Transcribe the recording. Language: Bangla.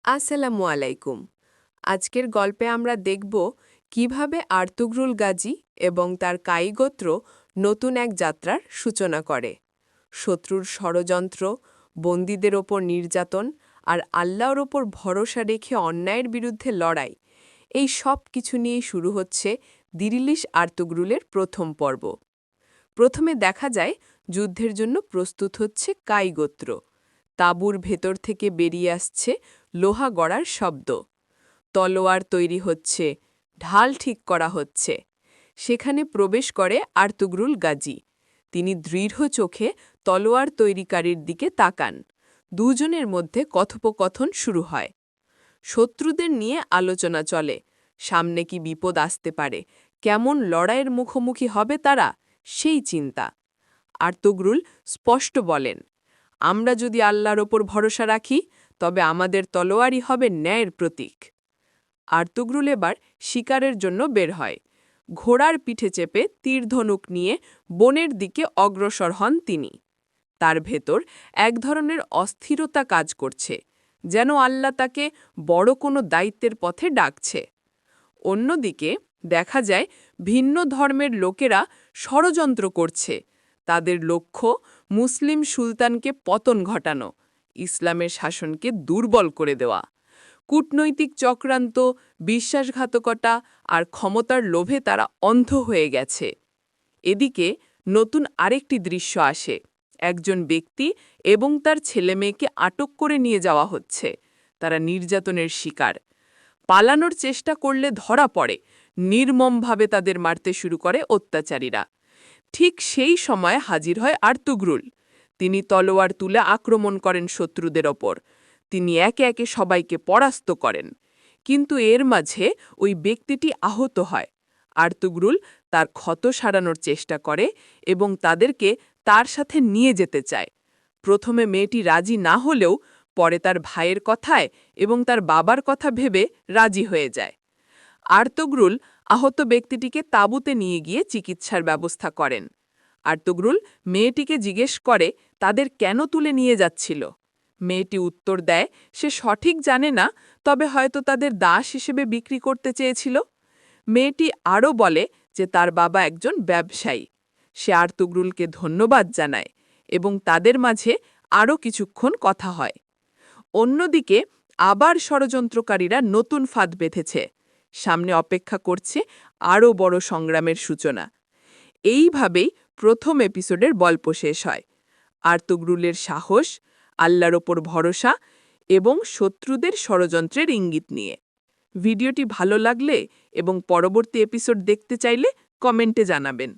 আসসালামু আলাইকুম। আজকের গল্পে আমরা দেখব কিভাবে আর্তুগরুল গাজী এবং তার কায়িগোত্র নতুন এক যাত্রার সূচনা করে। শত্রুর ষড়যন্ত্র, বন্দীদের ওপর নির্যাতন আর আল্লাহর ওপর ভরসা রেখে অন্যায়ের বিরুদ্ধে লড়াই, এই সব কিছু নিয়েই শুরু হচ্ছে দিরিলিশ আর্তুগরুলের প্রথম পর্ব। প্রথমে দেখা যায় যুদ্ধের জন্য প্রস্তুত হচ্ছে কায়িগোত্র। তাঁবুর ভেতর থেকে বেরিয়ে আসছে লোহা গড়ার শব্দ। তলোয়ার তৈরি হচ্ছে, ঢাল ঠিক করা হচ্ছে। সেখানে প্রবেশ করে আর্তুগরুল গাজী। তিনি দৃঢ় চোখে তলোয়ার তৈরিকারীর দিকে তাকান। দুজনের মধ্যে কথোপকথন শুরু হয়। শত্রুদের নিয়ে আলোচনা চলে। সামনে কি বিপদ আসতে পারে, কেমন লড়াইয়ের মুখোমুখি হবে তারা, সেই চিন্তা। আর্তুগরুল স্পষ্ট বলেন, আমরা যদি আল্লাহর ওপর ভরসা রাখি তবে আমাদের তলোয়ারই হবে ন্যায়ের প্রতীক। আর্তুগরুল এবার শিকারের জন্য বের হয়। ঘোড়ার পিঠে চেপে তীরধনুক নিয়ে বনের দিকে অগ্রসর হন তিনি। তার ভেতর এক ধরনের অস্থিরতা কাজ করছে, যেন আল্লাহ তাকে বড় কোনো দায়িত্বের পথে ডাকছে। অন্যদিকে দেখা যায় ভিন্ন ধর্মের লোকেরা ষড়যন্ত্র করছে। তাদের লক্ষ্য মুসলিম সুলতানকে পতন ঘটানো, ইসলামের শাসনকে দুর্বল করে দেওয়া। কূটনৈতিক চক্রান্ত, বিশ্বাসঘাতকতা আর ক্ষমতার লোভে তারা অন্ধ হয়ে গেছে। এদিকে নতুন আরেকটি দৃশ্য আসে। একজন ব্যক্তি এবং তার ছেলেমেয়েকে আটক করে নিয়ে যাওয়া হচ্ছে। তারা নির্যাতনের শিকার। পালানোর চেষ্টা করলে ধরা পড়ে। নির্মমভাবে তাদের মারতে শুরু করে অত্যাচারীরা। ঠিক সেই সময় হাজির হয় আর্তুগরুল। তিনি তলোয়ার তুলে আক্রমণ করেন শত্রুদের ওপর। তিনি একে একে সবাইকে পরাস্ত করেন। কিন্তু এর মাঝে ওই ব্যক্তিটি আহত হয়। আর্তুগরুল তার ক্ষত সারানোর চেষ্টা করে এবং তাদেরকে তার সাথে নিয়ে যেতে চায়। প্রথমে মেয়েটি রাজি না হলেও পরে তার ভাইয়ের কথায় এবং তার বাবার কথা ভেবে রাজি হয়ে যায়। আর্তুগরুল আহত ব্যক্তিটিকে তাঁবুতে নিয়ে গিয়ে চিকিৎসার ব্যবস্থা করেন। আর্তুগরুল মেয়েটিকে জিজ্ঞেস করে তাদের কেন তুলে নিয়ে যাচ্ছিল। মেয়েটি উত্তর দেয় সে সঠিক জানে না, তবে হয়তো তাদের দাস হিসেবে বিক্রি করতে চেয়েছিল। মেয়েটি আরও বলে যে তার বাবা একজন ব্যবসায়ী। সে আর্তুগরুলকে ধন্যবাদ জানায় এবং তাদের মাঝে আরও কিছুক্ষণ কথা হয়। অন্যদিকে আবার ষড়যন্ত্রকারীরা নতুন ফাঁদ বেঁধেছে। সামনে অপেক্ষা করছে আরও বড় সংগ্রামের সূচনা। এইভাবেই প্রথম এপিসোডের গল্প শেষ হয়। আর্তুগরুলের সাহস, আল্লাহর ওপর ভরসা এবং শত্রুদের ষড়যন্ত্রের ইঙ্গিত নিয়ে। ভিডিওটি ভালো লাগলে এবং পরবর্তী এপিসোড দেখতে চাইলে কমেন্টে জানাবেন।